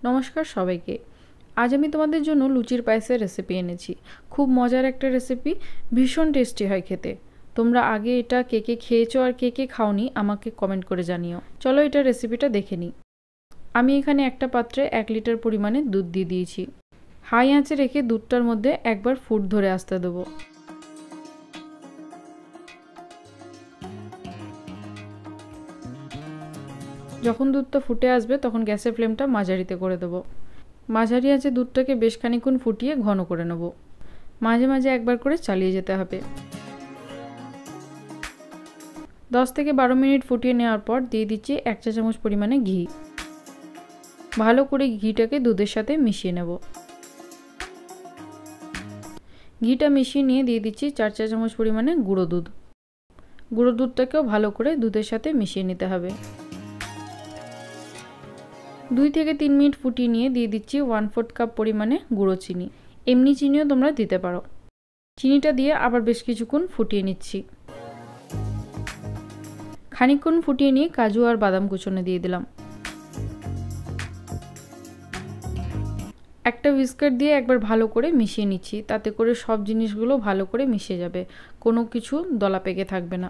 নমস্কার সবাইকে। আজ আমি তোমাদের জন্য লুচির পায়েসের রেসিপি এনেছি। খুব মজার একটা রেসিপি, ভীষণ টেস্টি হয় খেতে। তোমরা আগে এটা কে কে খেয়েছো আর কে কে খাওনি আমাকে কমেন্ট করে জানিও। চলো এটা রেসিপিটা দেখে নিই। আমি এখানে একটা পাত্রে 1 লিটার পরিমাণে দুধ দিয়ে দিয়েছি। হাই আঁচে রেখে দুধটার মধ্যে একবার ফুট ধরে আসতে দেবো। যখন দুধটা ফুটে আসবে তখন গ্যাসের ফ্লেমটা মাঝারিতে করে দেবো। মাঝারি আঁচে দুধটাকে বেশ খানিকক্ষণ ফুটিয়ে ঘন করে নেব। মাঝে মাঝে একবার করে চালিয়ে যেতে হবে। 10 থেকে 12 মিনিট ফুটিয়ে নেওয়ার পর দিয়ে দিচ্ছি 1 চা চামচ পরিমাণে ঘি। ভালো করে ঘিটাকে দুধের সাথে মিশিয়ে নেব। ঘিটা মিশিয়ে নিয়ে দিয়ে দিচ্ছি 4 চা চামচ পরিমাণে গুঁড়ো দুধ। গুঁড়ো দুধটাকেও ভালো করে দুধের সাথে মিশিয়ে নিতে হবে। 2 থেকে 3 মিনিট ফুটিয়ে নিয়ে দিয়ে দিচ্ছি 1/4 কাপ পরিমাণে গুঁড়ো চিনি। এমনি চিনিও তোমরা দিতে পারো। চিনিটা দিয়ে আবার বেশ কিছুক্ষণ ফুটিয়ে নিচ্ছি। খানিকক্ষণ ফুটিয়ে নিয়ে কাজু আর বাদাম কুচনো দিয়ে দিলাম। একটা হুইস্কার দিয়ে একবার ভালো করে মিশিয়ে নিচ্ছি, তাতে করে সব জিনিসগুলো ভালো করে মিশে যাবে, কোনো কিছু দলা পেকে থাকবে না।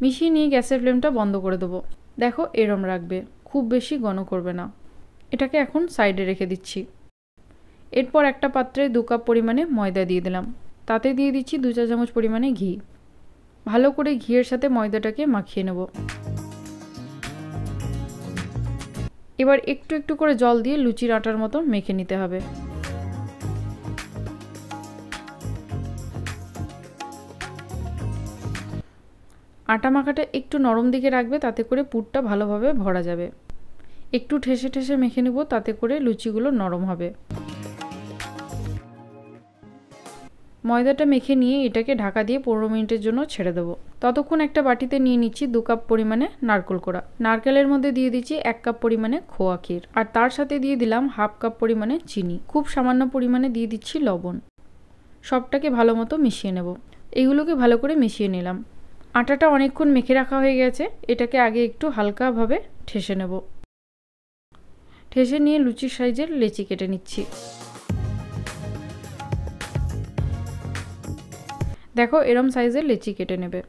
মিশিয়ে নিয়ে গ্যাসের ফ্লেমটা বন্ধ করে দেবো। দেখো এরম রাখবে, খুব বেশি ঘন করবে না। এটাকে এখন সাইডে রেখে দিচ্ছি। এরপর একটা পাত্রে 2 কাপ পরিমাণে ময়দা দিয়ে দিলাম। তাতে দিয়ে দিচ্ছি 2 চা চামচ পরিমাণে ঘি। ভালো করে ঘিয়ের সাথে ময়দাটাকে মাখিয়ে নেব। এবার একটু একটু করে জল দিয়ে লুচির আটার মতো মেখে নিতে হবে। আটা মাখাটা একটু নরম দিকে রাখবে, তাতে করে পুরটা ভালোভাবে ভরা যাবে। একটু ঠেসে ঠেসে মেখে নেব, তাতে করে লুচিগুলো নরম হবে। ময়দাটা মেখে নিয়ে এটাকে ঢাকা দিয়ে 15 মিনিটের জন্য ছেড়ে দেবো। ততক্ষণ একটা বাটিতে নিয়ে নিচ্ছি 2 কাপ পরিমাণে নারকেল কোড়া। নারকেলের মধ্যে দিয়ে দিচ্ছি 1 কাপ পরিমাণে খোয়া ক্ষীর, আর তার সাথে দিয়ে দিলাম 1/2 কাপ পরিমাণে চিনি। খুব সামান্য পরিমাণে দিয়ে দিচ্ছি লবণ। সবটাকে ভালো মতো মিশিয়ে নেব। এইগুলোকে ভালো করে মিশিয়ে নিলাম। আটাটা অনেকক্ষণ মেখে রাখা হয়ে গেছে। এটাকে আগে একটু হালকাভাবে ঠেসে নেব। ঠেসে নিয়ে লুচির সাইজের লেচি কেটে নিচ্ছি। দেখো এরম সাইজের লেচি কেটে নেবে।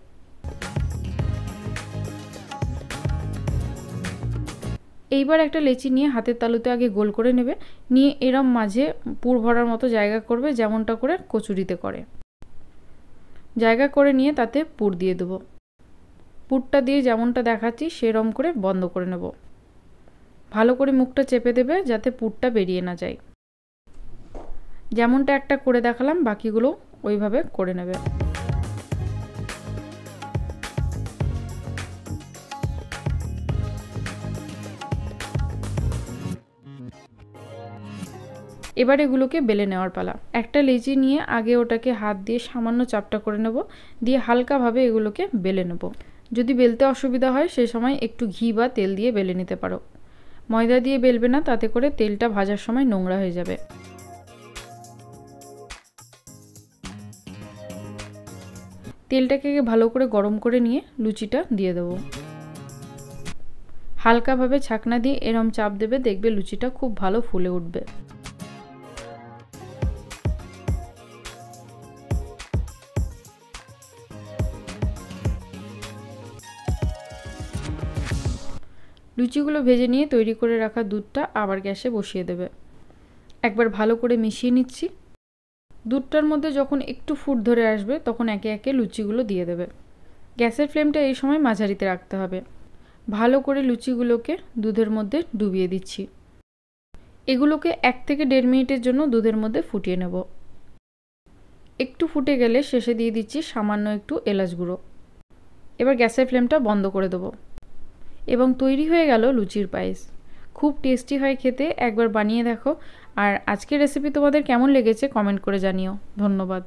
এইবার একটা লেচি নিয়ে হাতের তালুতে আগে গোল করে নেবে। নিয়ে এরম মাঝে পুর ভরার মতো জায়গা করবে, যেমনটা করে কচুরিতে করে। জায়গা করে নিয়ে তাতে পুর দিয়ে দেবো। পুরটা দিয়ে যেমনটা দেখাচ্ছি সেরম করে বন্ধ করে নেব। ভালো করে মুখটা চেপে দেবে যাতে পুরটা বেরিয়ে না যায়। যেমনটা একটা করে দেখালাম বাকিগুলো ওইভাবে করে নেবে। এবার এগুলোকে বেলে নেওয়ার পালা। একটা লেচি নিয়ে আগে ওটাকে হাত দিয়ে সামান্য চাপটা করে নেব, দিয়ে হালকাভাবে এগুলোকে বেলে নেব। যদি বেলতে অসুবিধা হয় সেই সময় একটু ঘি বা তেল দিয়ে বেলে নিতে পারো। ময়দা দিয়ে বেলবে না, তাতে করে তেলটা ভাজার সময় নোংরা হয়ে যাবে। তেলটাকে ভালো করে গরম করে নিয়ে লুচিটা দিয়ে দেবো। হালকাভাবে ছাকনা দিয়ে এরম চাপ দেবে, দেখবে লুচিটা খুব ভালো ফুলে উঠবে। লুচিগুলো ভেজে নিয়ে তৈরি করে রাখা দুধটা আবার গ্যাসে বসিয়ে দেবে। একবার ভালো করে মিশিয়ে নিচ্ছি। দুধটার মধ্যে যখন একটু ফুট ধরে আসবে তখন একে একে লুচিগুলো দিয়ে দেবে। গ্যাসের ফ্লেমটা এই সময় মাঝারিতে রাখতে হবে। ভালো করে লুচিগুলোকে দুধের মধ্যে ডুবিয়ে দিচ্ছি। এগুলোকে 1 থেকে 1.5 মিনিটের জন্য দুধের মধ্যে ফুটিয়ে নেব। একটু ফুটে গেলে শেষে দিয়ে দিচ্ছি সামান্য একটু এলাচ গুঁড়ো। এবার গ্যাসের ফ্লেমটা বন্ধ করে দেবো এবং তৈরি হয়ে গেল লুচির পায়েস। খুব টেস্টি হয় খেতে, একবার বানিয়ে দেখো। আর আজকের রেসিপি তোমাদের কেমন লেগেছে কমেন্ট করে জানিও। ধন্যবাদ।